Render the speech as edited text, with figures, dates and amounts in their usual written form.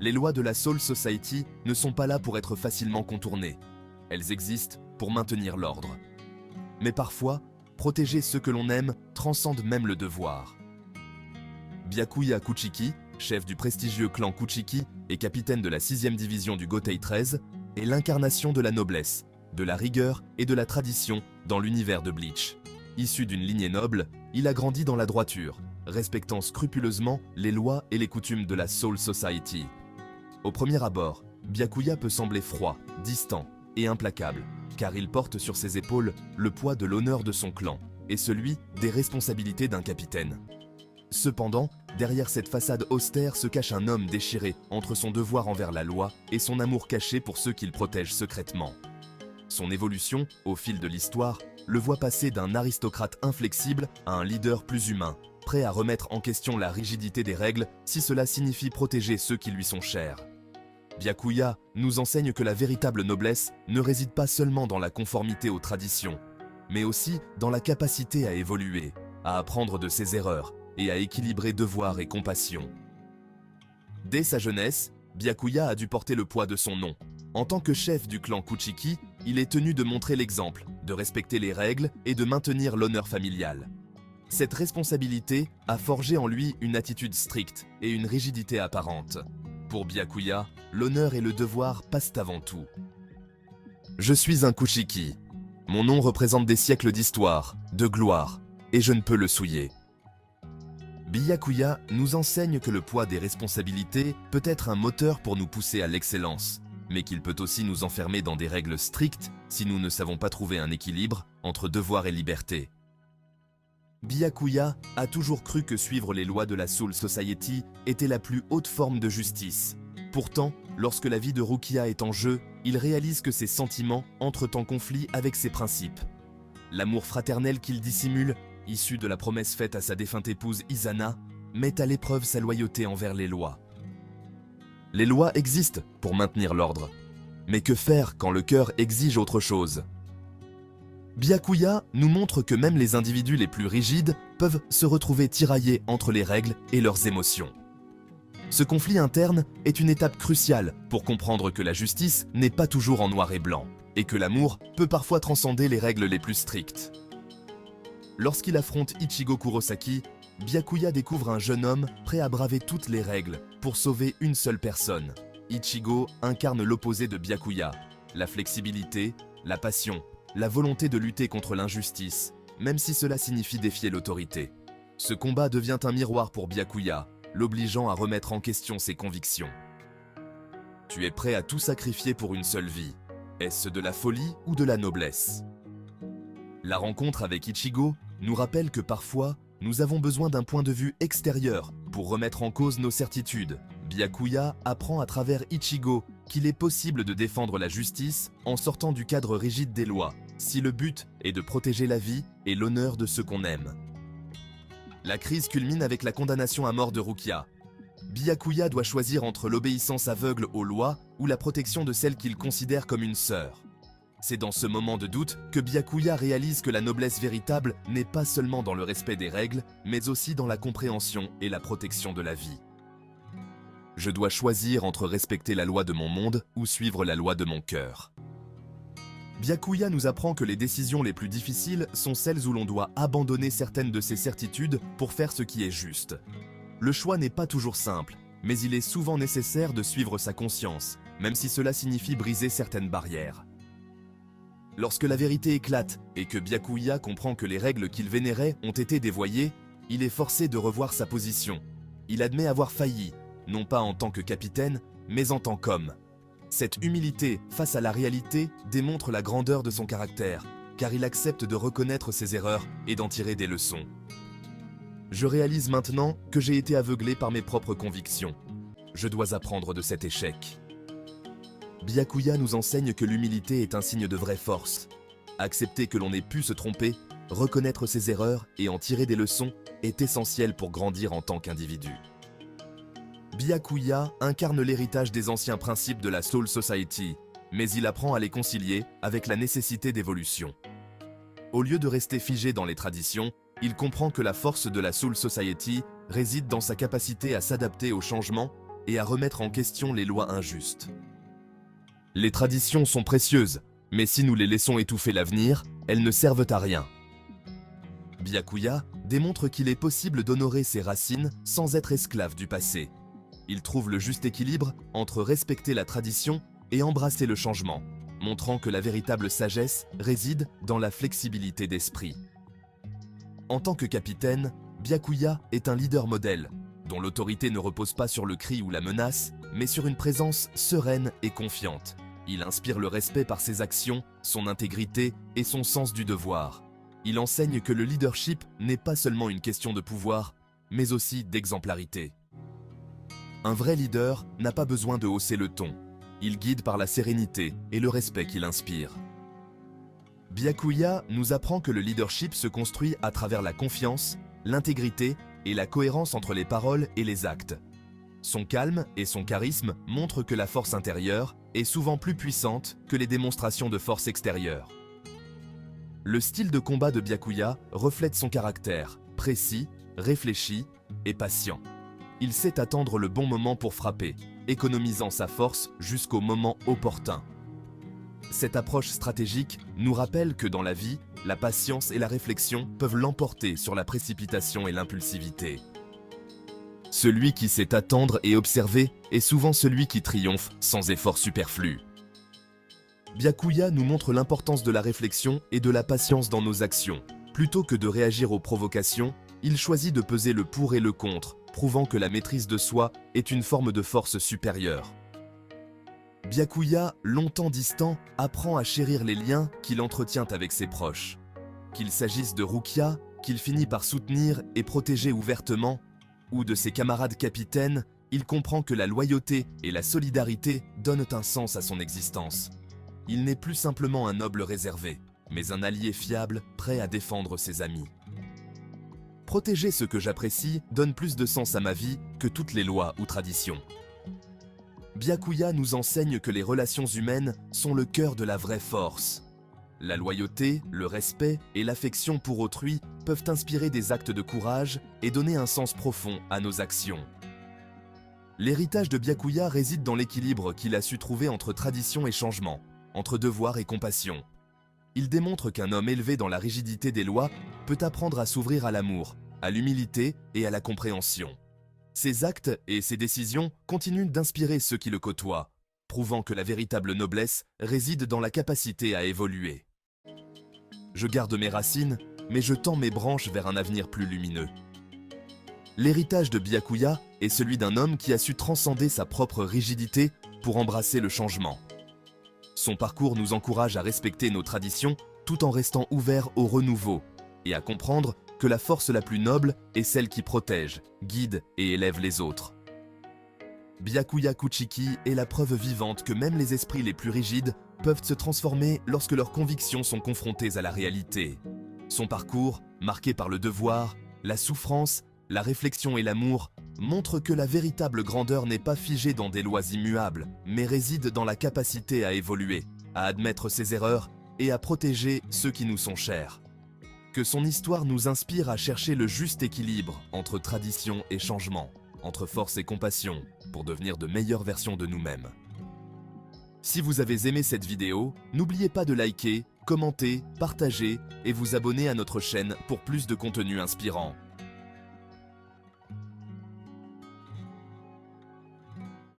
Les lois de la Soul Society ne sont pas là pour être facilement contournées. Elles existent pour maintenir l'ordre. Mais parfois, protéger ceux que l'on aime transcende même le devoir. Byakuya Kuchiki, chef du prestigieux clan Kuchiki et capitaine de la 6e division du Gotei 13, est l'incarnation de la noblesse, de la rigueur et de la tradition dans l'univers de Bleach. Issu d'une lignée noble, il a grandi dans la droiture, respectant scrupuleusement les lois et les coutumes de la Soul Society. Au premier abord, Byakuya peut sembler froid, distant et implacable, car il porte sur ses épaules le poids de l'honneur de son clan et celui des responsabilités d'un capitaine. Cependant, derrière cette façade austère se cache un homme déchiré entre son devoir envers la loi et son amour caché pour ceux qu'il protège secrètement. Son évolution, au fil de l'histoire, le voit passer d'un aristocrate inflexible à un leader plus humain, prêt à remettre en question la rigidité des règles si cela signifie protéger ceux qui lui sont chers. Byakuya nous enseigne que la véritable noblesse ne réside pas seulement dans la conformité aux traditions, mais aussi dans la capacité à évoluer, à apprendre de ses erreurs et à équilibrer devoir et compassion. Dès sa jeunesse, Byakuya a dû porter le poids de son nom. En tant que chef du clan Kuchiki, il est tenu de montrer l'exemple, de respecter les règles et de maintenir l'honneur familial. Cette responsabilité a forgé en lui une attitude stricte et une rigidité apparente. Pour Byakuya, l'honneur et le devoir passent avant tout. Je suis un Kuchiki. Mon nom représente des siècles d'histoire, de gloire, et je ne peux le souiller. Byakuya nous enseigne que le poids des responsabilités peut être un moteur pour nous pousser à l'excellence, mais qu'il peut aussi nous enfermer dans des règles strictes si nous ne savons pas trouver un équilibre entre devoir et liberté. Byakuya a toujours cru que suivre les lois de la Soul Society était la plus haute forme de justice. Pourtant, lorsque la vie de Rukia est en jeu, il réalise que ses sentiments entrent en conflit avec ses principes. L'amour fraternel qu'il dissimule, issu de la promesse faite à sa défunte épouse Izana, met à l'épreuve sa loyauté envers les lois. Les lois existent pour maintenir l'ordre. Mais que faire quand le cœur exige autre chose? Byakuya nous montre que même les individus les plus rigides peuvent se retrouver tiraillés entre les règles et leurs émotions. Ce conflit interne est une étape cruciale pour comprendre que la justice n'est pas toujours en noir et blanc, et que l'amour peut parfois transcender les règles les plus strictes. Lorsqu'il affronte Ichigo Kurosaki, Byakuya découvre un jeune homme prêt à braver toutes les règles pour sauver une seule personne. Ichigo incarne l'opposé de Byakuya, la flexibilité, la passion, la volonté de lutter contre l'injustice, même si cela signifie défier l'autorité. Ce combat devient un miroir pour Byakuya, l'obligeant à remettre en question ses convictions. Tu es prêt à tout sacrifier pour une seule vie. Est-ce de la folie ou de la noblesse? La rencontre avec Ichigo nous rappelle que parfois, nous avons besoin d'un point de vue extérieur pour remettre en cause nos certitudes. Byakuya apprend à travers Ichigo qu'il est possible de défendre la justice en sortant du cadre rigide des lois, si le but est de protéger la vie et l'honneur de ceux qu'on aime. La crise culmine avec la condamnation à mort de Rukia. Byakuya doit choisir entre l'obéissance aveugle aux lois ou la protection de celle qu'il considère comme une sœur. C'est dans ce moment de doute que Byakuya réalise que la noblesse véritable n'est pas seulement dans le respect des règles, mais aussi dans la compréhension et la protection de la vie. Je dois choisir entre respecter la loi de mon monde ou suivre la loi de mon cœur. Byakuya nous apprend que les décisions les plus difficiles sont celles où l'on doit abandonner certaines de ses certitudes pour faire ce qui est juste. Le choix n'est pas toujours simple, mais il est souvent nécessaire de suivre sa conscience, même si cela signifie briser certaines barrières. Lorsque la vérité éclate et que Byakuya comprend que les règles qu'il vénérait ont été dévoyées, il est forcé de revoir sa position. Il admet avoir failli, non pas en tant que capitaine, mais en tant qu'homme. Cette humilité face à la réalité démontre la grandeur de son caractère, car il accepte de reconnaître ses erreurs et d'en tirer des leçons. Je réalise maintenant que j'ai été aveuglé par mes propres convictions. Je dois apprendre de cet échec. Byakuya nous enseigne que l'humilité est un signe de vraie force. Accepter que l'on ait pu se tromper, reconnaître ses erreurs et en tirer des leçons est essentiel pour grandir en tant qu'individu. Byakuya incarne l'héritage des anciens principes de la Soul Society, mais il apprend à les concilier avec la nécessité d'évolution. Au lieu de rester figé dans les traditions, il comprend que la force de la Soul Society réside dans sa capacité à s'adapter aux changements et à remettre en question les lois injustes. Les traditions sont précieuses, mais si nous les laissons étouffer l'avenir, elles ne servent à rien. Byakuya démontre qu'il est possible d'honorer ses racines sans être esclave du passé. Il trouve le juste équilibre entre respecter la tradition et embrasser le changement, montrant que la véritable sagesse réside dans la flexibilité d'esprit. En tant que capitaine, Byakuya est un leader modèle, dont l'autorité ne repose pas sur le cri ou la menace, mais sur une présence sereine et confiante. Il inspire le respect par ses actions, son intégrité et son sens du devoir. Il enseigne que le leadership n'est pas seulement une question de pouvoir, mais aussi d'exemplarité. Un vrai leader n'a pas besoin de hausser le ton. Il guide par la sérénité et le respect qu'il inspire. Byakuya nous apprend que le leadership se construit à travers la confiance, l'intégrité et la cohérence entre les paroles et les actes. Son calme et son charisme montrent que la force intérieure est souvent plus puissante que les démonstrations de force extérieure. Le style de combat de Byakuya reflète son caractère, précis, réfléchi et patient. Il sait attendre le bon moment pour frapper, économisant sa force jusqu'au moment opportun. Cette approche stratégique nous rappelle que dans la vie, la patience et la réflexion peuvent l'emporter sur la précipitation et l'impulsivité. Celui qui sait attendre et observer est souvent celui qui triomphe sans effort superflu. Byakuya nous montre l'importance de la réflexion et de la patience dans nos actions. Plutôt que de réagir aux provocations, il choisit de peser le pour et le contre, prouvant que la maîtrise de soi est une forme de force supérieure. Byakuya, longtemps distant, apprend à chérir les liens qu'il entretient avec ses proches. Qu'il s'agisse de Rukia, qu'il finit par soutenir et protéger ouvertement, ou de ses camarades capitaines, il comprend que la loyauté et la solidarité donnent un sens à son existence. Il n'est plus simplement un noble réservé, mais un allié fiable, prêt à défendre ses amis. Protéger ce que j'apprécie donne plus de sens à ma vie que toutes les lois ou traditions. Byakuya nous enseigne que les relations humaines sont le cœur de la vraie force. La loyauté, le respect et l'affection pour autrui peuvent inspirer des actes de courage et donner un sens profond à nos actions. L'héritage de Byakuya réside dans l'équilibre qu'il a su trouver entre tradition et changement, entre devoir et compassion. Il démontre qu'un homme élevé dans la rigidité des lois peut apprendre à s'ouvrir à l'amour, à l'humilité et à la compréhension. Ses actes et ses décisions continuent d'inspirer ceux qui le côtoient, prouvant que la véritable noblesse réside dans la capacité à évoluer. Je garde mes racines, mais je tends mes branches vers un avenir plus lumineux. L'héritage de Byakuya est celui d'un homme qui a su transcender sa propre rigidité pour embrasser le changement. Son parcours nous encourage à respecter nos traditions tout en restant ouverts au renouveau et à comprendre que la force la plus noble est celle qui protège, guide et élève les autres. Byakuya Kuchiki est la preuve vivante que même les esprits les plus rigides peuvent se transformer lorsque leurs convictions sont confrontées à la réalité. Son parcours, marqué par le devoir, la souffrance, la réflexion et l'amour, montre que la véritable grandeur n'est pas figée dans des lois immuables, mais réside dans la capacité à évoluer, à admettre ses erreurs et à protéger ceux qui nous sont chers. Que son histoire nous inspire à chercher le juste équilibre entre tradition et changement, entre force et compassion, pour devenir de meilleures versions de nous-mêmes. Si vous avez aimé cette vidéo, n'oubliez pas de liker, commenter, partager et vous abonner à notre chaîne pour plus de contenu inspirant.